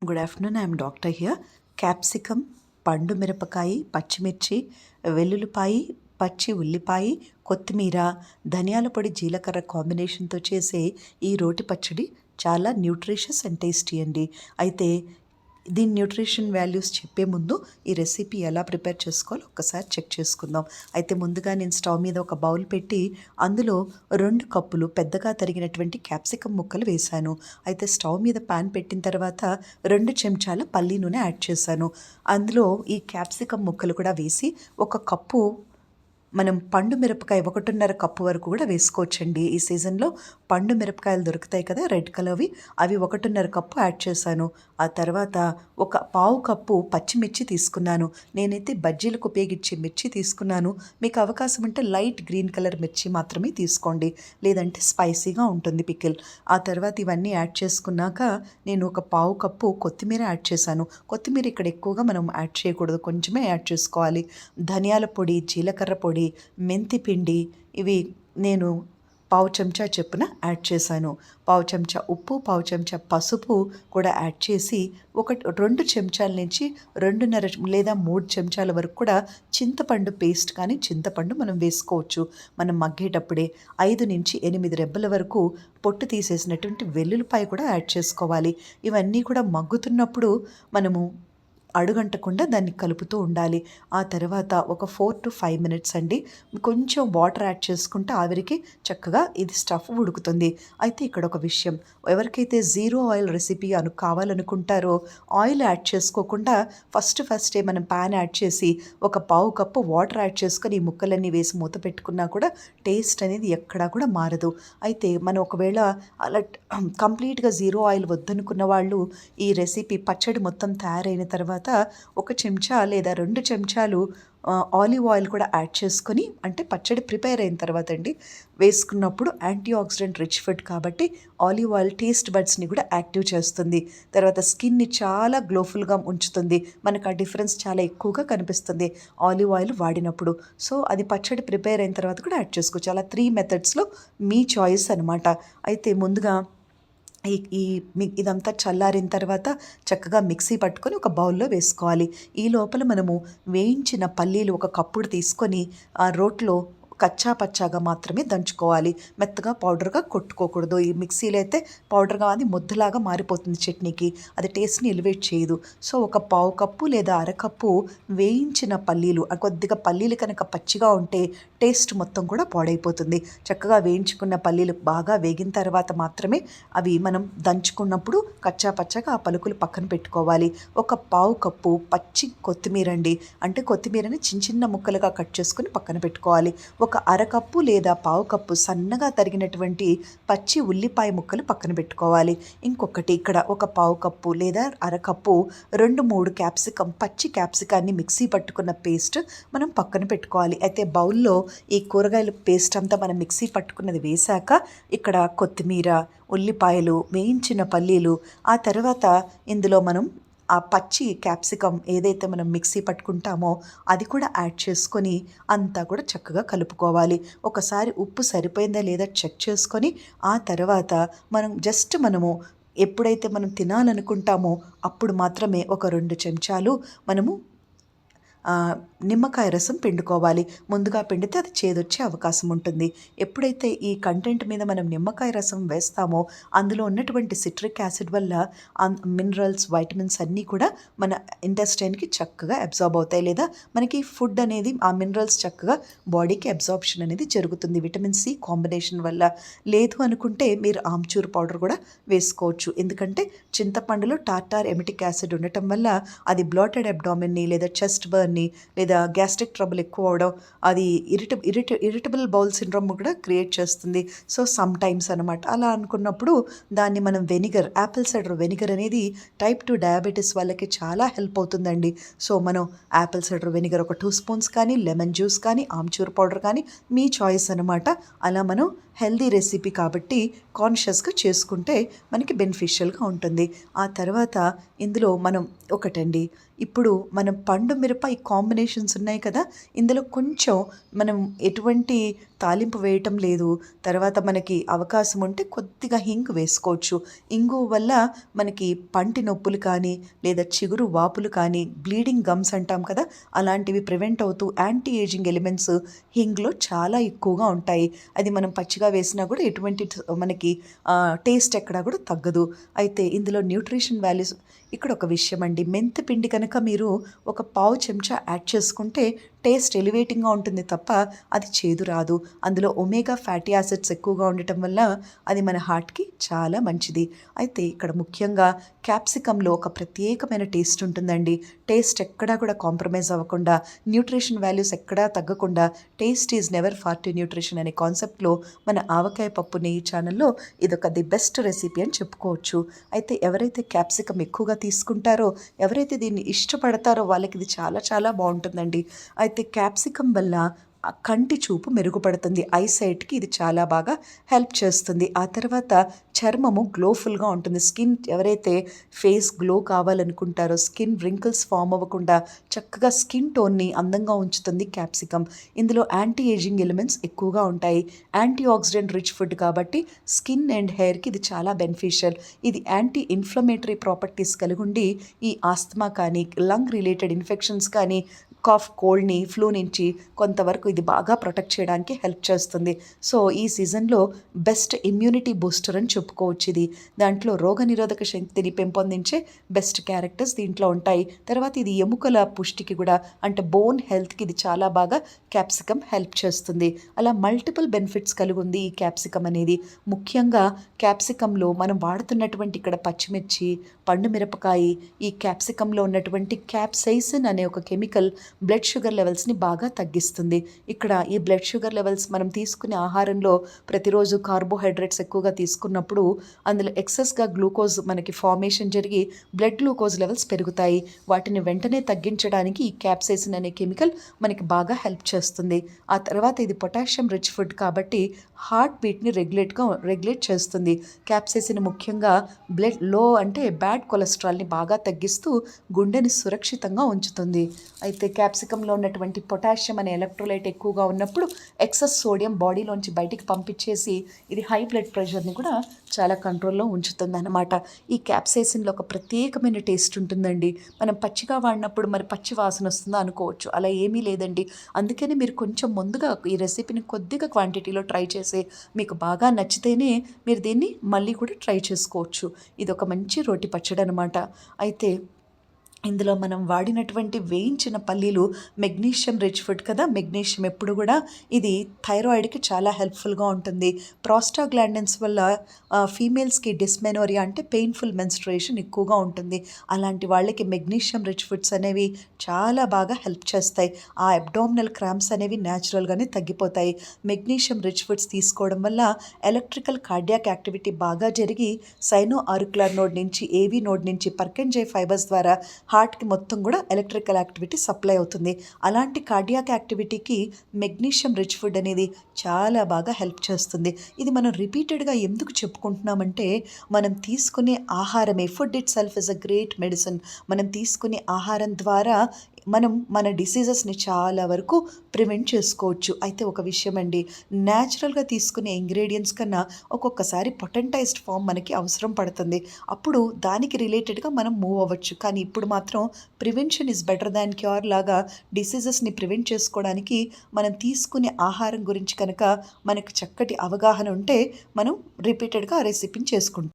Good afternoon. I'm doctor here. Capsicum, పండు మిరపకాయ, పచ్చిమిర్చి, వెల్లుల్లిపాయి, పచ్చి ఉల్లిపాయ, కొత్తిమీర, ధనియాల పొడి, జీలకర్ర కాంబినేషన్తో చేసే ఈ రోటి పచ్చడి చాలా న్యూట్రిషియస్ అండ్ టేస్టీ అండి. అయితే దీని న్యూట్రిషన్ వాల్యూస్ చెప్పే ముందు ఈ రెసిపీ ఎలా ప్రిపేర్ చేసుకోవాలో ఒక్కసారి చెక్ చేసుకుందాం. అయితే ముందుగా నేను స్టవ్ మీద ఒక బౌల్ పెట్టి అందులో 2 కప్పులు పెద్దగా తరిగినటువంటి క్యాప్సికమ్ ముక్కలు వేశాను. అయితే స్టవ్ మీద పాన్ పెట్టిన తర్వాత 2 చెంచాల పల్లి నూనె యాడ్ చేశాను. అందులో ఈ క్యాప్సికమ్ ముక్కలు కూడా వేసి 1 కప్పు మనం పండు మిరపకాయ 1.5 కప్పు వరకు కూడా వేసుకోవచ్చండి. ఈ సీజన్లో పండు మిరపకాయలు దొరుకుతాయి కదా, రెడ్ కలర్వి, అవి 1.5 కప్పు యాడ్ చేశాను. ఆ తర్వాత 1/4 కప్పు పచ్చిమిర్చి తీసుకున్నాను. నేనైతే బజ్జీలకు ఉపయోగించే మిర్చి తీసుకున్నాను. మీకు అవకాశం ఉంటే లైట్ గ్రీన్ కలర్ మిర్చి మాత్రమే తీసుకోండి, లేదంటే స్పైసీగా ఉంటుంది పికిల్. ఆ తర్వాత ఇవన్నీ యాడ్ చేసుకున్నాక నేను 1/4 కప్పు కొత్తిమీర యాడ్ చేశాను. కొత్తిమీర ఇక్కడ ఎక్కువగా మనం యాడ్ చేయకూడదు, కొంచెమే యాడ్ చేసుకోవాలి. ధనియాల పొడి, జీలకర్ర పొడి, మెంతి పిండి, ఇవి నేను 1/4 చెంచా చొప్పున యాడ్ చేశాను. 1/4 చెంచా ఉప్పు, 1/4 చెంచా పసుపు కూడా యాడ్ చేసి 2 చెంచాల నుంచి 2.5 లేదా 3 చెంచాల వరకు కూడా చింతపండు పేస్ట్ కానీ చింతపండు మనం వేసుకోవచ్చు. మనం మగ్గేటప్పుడే 5 నుంచి 8 రెబ్బల వరకు పొట్టు తీసేసినటువంటి వెల్లుల్లిపాయ కూడా యాడ్ చేసుకోవాలి. ఇవన్నీ కూడా మగ్గుతున్నప్పుడు మనము అడుగంటకుండా దాన్ని కలుపుతూ ఉండాలి. ఆ తర్వాత ఒక 4 to 5 మినిట్స్ అండి కొంచెం వాటర్ యాడ్ చేసుకుంటే ఆవిరికి చక్కగా ఇది స్టఫ్ ఉడుకుతుంది. అయితే ఇక్కడ ఒక విషయం, ఎవరికైతే జీరో ఆయిల్ రెసిపీ కావాలనుకుంటారో ఆయిల్ యాడ్ చేసుకోకుండా ఫస్టే మనం ప్యాన్ యాడ్ చేసి 1/4 కప్పు వాటర్ యాడ్ చేసుకొని ఈ ముక్కలన్నీ వేసి మూత పెట్టుకున్నా కూడా టేస్ట్ అనేది ఎక్కడా కూడా మారదు. అయితే మనం ఒకవేళ అలా కంప్లీట్గా జీరో ఆయిల్ వద్దనుకున్న వాళ్ళు ఈ రెసిపీ పచ్చడి మొత్తం తయారైన తర్వాత 1 చెంచా లేదా 2 చెంచాలు ఆలివ్ ఆయిల్ కూడా యాడ్ చేసుకొని, అంటే పచ్చడి ప్రిపేర్ అయిన తర్వాత అండి వేసుకున్నప్పుడు యాంటీ ఆక్సిడెంట్ రిచ్ ఫుడ్ కాబట్టి ఆలివ్ ఆయిల్ టేస్ట్ బడ్స్ని కూడా యాక్టివ్ చేస్తుంది. తర్వాత స్కిన్ని చాలా గ్లోఫుల్గా ఉంచుతుంది. మనకు ఆ డిఫరెన్స్ చాలా ఎక్కువగా కనిపిస్తుంది ఆలివ్ ఆయిల్ వాడినప్పుడు. సో అది పచ్చడి ప్రిపేర్ అయిన తర్వాత కూడా యాడ్ చేసుకోవచ్చు. అలా 3 మెథడ్స్లో మీ చాయిస్ అనమాట. అయితే ముందుగా ఇదంతా చల్లారిన తర్వాత చక్కగా మిక్సీ పట్టుకొని ఒక బౌల్లో వేసుకోవాలి. ఈ లోపల మనము వేయించిన పల్లీలు 1 కప్పుడు తీసుకొని ఆ రోట్లో కచ్చా పచ్చాగా మాత్రమే దంచుకోవాలి. మెత్తగా పౌడర్గా కొట్టుకోకూడదు. ఈ మిక్సీలో అయితే పౌడర్గా అది ముద్దలాగా మారిపోతుంది చట్నీకి, అది టేస్ట్ని ఎలివేట్ చేయదు. సో 1/4 కప్పు లేదా అరకప్పు వేయించిన పల్లీలు, కొద్దిగా పల్లీలు కనుక పచ్చిగా ఉంటే టేస్ట్ మొత్తం కూడా పాడైపోతుంది. చక్కగా వేయించుకున్న పల్లీలు బాగా వేగిన తర్వాత మాత్రమే అవి మనం దంచుకున్నప్పుడు కచ్చా పచ్చగా ఆ పలుకులు పక్కన పెట్టుకోవాలి. 1/4 కప్పు పచ్చి కొత్తిమీర అండి, అంటే కొత్తిమీరని చిన్న ముక్కలుగా కట్ చేసుకొని పక్కన పెట్టుకోవాలి. 1 అరకప్పు లేదా 1/4 కప్పు సన్నగా తరిగినటువంటి పచ్చి ఉల్లిపాయ ముక్కలు పక్కన పెట్టుకోవాలి. ఇంకొకటి ఇక్కడ 1/4 కప్పు లేదా అరకప్పు 2-3 క్యాప్సికమ్, పచ్చి క్యాప్సికాన్ని మిక్సీ పట్టుకున్న పేస్ట్ మనం పక్కన పెట్టుకోవాలి. అయితే బౌల్లో ఈ కూరగాయల పేస్ట్ అంతా మనం మిక్సీ పట్టుకున్నది వేశాక ఇక్కడ కొత్తిమీర, ఉల్లిపాయలు, వేయించిన పల్లీలు, ఆ తర్వాత ఇందులో మనం ఆ పచ్చి క్యాప్సికమ్ ఏదైతే మనం మిక్సీ పట్టుకుంటామో అది కూడా యాడ్ చేసుకొని అంతా కూడా చక్కగా కలుపుకోవాలి. ఒకసారి ఉప్పు సరిపోయిందా లేదా చెక్ చేసుకొని ఆ తర్వాత మనము ఎప్పుడైతే మనం తినాలనుకుంటామో అప్పుడు మాత్రమే ఒక 2 చెంచాలు మనము నిమ్మకాయ రసం పిండుకోవాలి. ముందుగా పిండితే అది చేదొచ్చే అవకాశం ఉంటుంది. ఎప్పుడైతే ఈ కంటెంట్ మీద మనం నిమ్మకాయ రసం వేస్తామో అందులో ఉన్నటువంటి సిట్రిక్ యాసిడ్ వల్ల మినరల్స్, వైటమిన్స్ అన్నీ కూడా మన ఇంటెస్టైన్కి చక్కగా అబ్జార్బ్ అవుతాయి, లేదా మనకి ఫుడ్ అనేది ఆ మినరల్స్ చక్కగా బాడీకి అబ్జార్ప్షన్ అనేది జరుగుతుంది విటమిన్ సి కాంబినేషన్ వల్ల. లేదు అనుకుంటే మీరు ఆమ్చూర్ పౌడర్ కూడా వేసుకోవచ్చు. ఎందుకంటే చింతపండులో టార్టార్ ఎమిటిక్ యాసిడ్ ఉండటం వల్ల అది బ్లాటెడ్ అబ్డామిన్ని లేదా చెస్ట్ బర్న్ని లేదా గ్యాస్ట్రిక్ ట్రబుల్ ఎక్కువ అవడం, అది ఇరిటబుల్ బౌల్ సిండ్రోమ్ కూడా క్రియేట్ చేస్తుంది. సో సమ్ టైమ్స్ అనమాట. అలా అనుకున్నప్పుడు దాన్ని మనం వెనిగర్, యాపిల్ సైడర్ వెనిగర్ అనేది టైప్ 2 డయాబెటీస్ వాళ్ళకి చాలా హెల్ప్ అవుతుందండి. సో మనం యాపిల్ సైడర్ వెనిగర్ 1 2 స్పూన్స్ కానీ, లెమన్ జ్యూస్ కానీ, ఆమ్చూర్ పౌడర్ కానీ మీ చాయిస్ అనమాట. అలా మనం హెల్దీ రెసిపీ కాబట్టి కాన్షియస్గా చేసుకుంటే మనకి బెనిఫిషియల్గా ఉంటుంది. ఆ తర్వాత ఇందులో మనం ఒకటండి, ఇప్పుడు మనం పండు మిరప కాంబినేషన్స్ ఉన్నాయి కదా, ఇందులో కొంచెం మనం ఎటువంటి తాలింపు వేయటం లేదు. తర్వాత మనకి అవకాశం ఉంటే కొద్దిగా హింగ్ వేసుకోవచ్చు. ఇంగు వల్ల మనకి పంటి నొప్పులు కానీ లేదా చిగురు వాపులు కానీ బ్లీడింగ్ గమ్స్ అంటాం కదా, అలాంటివి ప్రివెంట్ అవుతూ యాంటీ ఏజింగ్ ఎలిమెంట్స్ హింగ్లో చాలా ఎక్కువగా ఉంటాయి. అది మనం పచ్చిగా వేసినా కూడా ఎటువంటి మనకి టేస్ట్ ఎక్కడా కూడా తగ్గదు. అయితే ఇందులో న్యూట్రిషన్ వాల్యూస్ ఇక్కడ ఒక విషయం అండి, మెంతి పిండి కనుక మీరు ఒక పావు చెంచా యాడ్ చేసుకుంటే టేస్ట్ ఎలివేటింగ్గా ఉంటుంది తప్ప అది చేదు రాదు. అందులో ఒమేగా ఫ్యాటీ యాసిడ్స్ ఎక్కువగా ఉండటం వల్ల అది మన హార్ట్కి చాలా మంచిది. అయితే ఇక్కడ ముఖ్యంగా క్యాప్సికంలో ఒక ప్రత్యేకమైన టేస్ట్ ఉంటుందండి. టేస్ట్ ఎక్కడా కూడా కాంప్రమైజ్ అవ్వకుండా, న్యూట్రిషన్ వాల్యూస్ ఎక్కడా తగ్గకుండా, taste is never far to nutrition అనే కాన్సెప్ట్లో మన ఆవకాయ పప్పు నెయ్యి ఛానల్లో ఇదొక ది బెస్ట్ రెసిపీ అని చెప్పుకోవచ్చు. అయితే ఎవరైతే క్యాప్సికం ఎక్కువగా తీసుకుంటారో, ఎవరైతే దీన్ని ఇష్టపడతారో వాళ్ళకి ఇది చాలా చాలా బాగుంటుందండి. అయితే క్యాప్సికం వల్ల ఆ కంటి చూపు మెరుగుపడుతుంది. ఐసైట్కి ఇది చాలా బాగా హెల్ప్ చేస్తుంది. ఆ తర్వాత చర్మము గ్లోఫుల్గా ఉంటుంది. స్కిన్ ఎవరైతే ఫేస్ గ్లో కావాలనుకుంటారో, స్కిన్ రింకిల్స్ ఫామ్ అవ్వకుండా చక్కగా స్కిన్ టోన్ని అందంగా ఉంచుతుంది క్యాప్సికం. ఇందులో యాంటీ ఏజింగ్ ఎలిమెంట్స్ ఎక్కువగా ఉంటాయి. యాంటీ ఆక్సిడెంట్ రిచ్ ఫుడ్ కాబట్టి స్కిన్ అండ్ హెయిర్కి ఇది చాలా బెనిఫిషియల్. ఇది యాంటీ ఇన్ఫ్లమేటరీ ప్రాపర్టీస్ కలిగి ఉండి ఈ ఆస్తమా కానీ, లంగ్ రిలేటెడ్ ఇన్ఫెక్షన్స్ కానీ, కాఫ్, కోల్డ్ని, ఫ్లూ నుంచి కొంతవరకు ఇది బాగా ప్రొటెక్ట్ చేయడానికి హెల్ప్ చేస్తుంది. సో ఈ సీజన్లో బెస్ట్ ఇమ్యూనిటీ బూస్టర్ అని చెప్పుకోవచ్చు ఇది. దాంట్లో రోగనిరోధక శక్తిని పెంపొందించే బెస్ట్ క్యారెక్టర్స్ దీంట్లో ఉంటాయి. తర్వాత ఇది ఎముకల పుష్టికి కూడా, అంటే బోన్ హెల్త్కి ఇది చాలా బాగా క్యాప్సికం హెల్ప్ చేస్తుంది. అలా మల్టిపుల్ బెనిఫిట్స్ కలిగి ఉంది ఈ క్యాప్సికం అనేది. ముఖ్యంగా క్యాప్సికంలో మనం వాడుతున్నటువంటి ఇక్కడ పచ్చిమిర్చి, పండు మిరపకాయ, ఈ క్యాప్సికంలో ఉన్నటువంటి క్యాప్సైసిన్ అనే ఒక కెమికల్ బ్లడ్ షుగర్ లెవెల్స్ని బాగా తగ్గిస్తుంది. ఇక్కడ ఈ బ్లడ్ షుగర్ లెవెల్స్ మనం తీసుకునే ఆహారంలో ప్రతిరోజు కార్బోహైడ్రేట్స్ ఎక్కువగా తీసుకున్నప్పుడు అందులో ఎక్సెస్గా గ్లూకోజ్ మనకి ఫార్మేషన్ జరిగి బ్లడ్ గ్లూకోజ్ లెవెల్స్ పెరుగుతాయి. వాటిని వెంటనే తగ్గించడానికి ఈ క్యాప్సైసిన్ అనే కెమికల్ మనకి బాగా హెల్ప్ చేస్తుంది. ఆ తర్వాత ఇది పొటాషియం రిచ్ ఫుడ్ కాబట్టి హార్ట్ బీట్ని రెగ్యులేట్ చేస్తుంది. క్యాప్సైసిన్ ముఖ్యంగా బ్లడ్ లో అంటే బ్యాడ్ కొలెస్ట్రాల్ని బాగా తగ్గిస్తూ గుండెని సురక్షితంగా ఉంచుతుంది. అయితే క్యాప్సికంలో ఉన్నటువంటి పొటాషియం అనే ఎలక్ట్రోలైట్ ఎక్కువగా ఉన్నప్పుడు ఎక్సెస్ సోడియం బాడీలోంచి బయటికి పంపించేసి ఇది హై బ్లడ్ ప్రెషర్ని కూడా చాలా కంట్రోల్లో ఉంచుతుంది అన్నమాట. ఈ క్యాప్సైసిన్లో ఒక ప్రత్యేకమైన టేస్ట్ ఉంటుందండి. మనం పచ్చిగా వాడినప్పుడు మరి పచ్చి వాసన వస్తుందా అనుకోవచ్చు, అలా ఏమీ లేదండి. అందుకని మీరు కొంచెం ముందుగా ఈ రెసిపీని కొద్దిగా క్వాంటిటీలో ట్రై చేసి మీకు బాగా నచ్చితేనే మీరు దీన్ని మళ్ళీ కూడా ట్రై చేసుకోవచ్చు. ఇది ఒక మంచి రోటి పచ్చడి అనమాట. అయితే ఇందులో మనం వాడినటువంటి వేయించిన పల్లీలు మెగ్నీషియం రిచ్ ఫుడ్ కదా. మెగ్నీషియం ఎప్పుడు కూడా ఇది థైరాయిడ్కి చాలా హెల్ప్ఫుల్గా ఉంటుంది. ప్రాస్టాగ్లాండిన్స్ వల్ల ఫీమేల్స్కి డిస్మెనోరియా అంటే పెయిన్ఫుల్ మెన్స్ట్రుయేషన్ ఎక్కువగా ఉంటుంది. అలాంటి వాళ్ళకి మెగ్నీషియం రిచ్ ఫుడ్స్ అనేవి చాలా బాగా హెల్ప్ చేస్తాయి. ఆ అబ్డామినల్ క్రాంప్స్ అనేవి న్యాచురల్గానే తగ్గిపోతాయి. మెగ్నీషియం రిచ్ ఫుడ్స్ తీసుకోవడం వల్ల ఎలక్ట్రికల్ కార్డియాక్ యాక్టివిటీ బాగా జరిగి సైనో ఆరిక్యులర్ నోడ్ నుంచి, ఏవీ నోడ్ నుంచి పర్కెంజై ఫైబర్స్ ద్వారా హార్ట్కి మొత్తం కూడా ఎలక్ట్రికల్ యాక్టివిటీ సప్లై అవుతుంది. అలాంటి కార్డియాక్ యాక్టివిటీకి మెగ్నీషియం రిచ్ ఫుడ్ అనేది చాలా బాగా హెల్ప్ చేస్తుంది. ఇది మనం రిపీటెడ్గా ఎందుకు చెప్పుకుంటున్నామంటే మనం తీసుకునే ఆహారమే, food it self is a great medicine. మనం తీసుకునే ఆహారం ద్వారా మనం మన డిసీజెస్ని చాలా వరకు ప్రివెంట్ చేసుకోవచ్చు. అయితే ఒక విషయం అండి, న్యాచురల్గా తీసుకునే ఇంగ్రీడియంట్స్ కన్నా ఒక్కొక్కసారి పొటెంటైజ్డ్ ఫామ్ మనకి అవసరం పడుతుంది. అప్పుడు దానికి రిలేటెడ్గా మనం మూవ్ అవ్వచ్చు. కానీ ఇప్పుడు మాత్రం prevention is better than cure లాగా డిసీజెస్ని ప్రివెంట్ చేసుకోవడానికి మనం తీసుకునే ఆహారం గురించి కనుక మనకు చక్కటి అవగాహన ఉంటే మనం రిపీటెడ్గా ఆ రెసిపీని చేసుకుంటాం.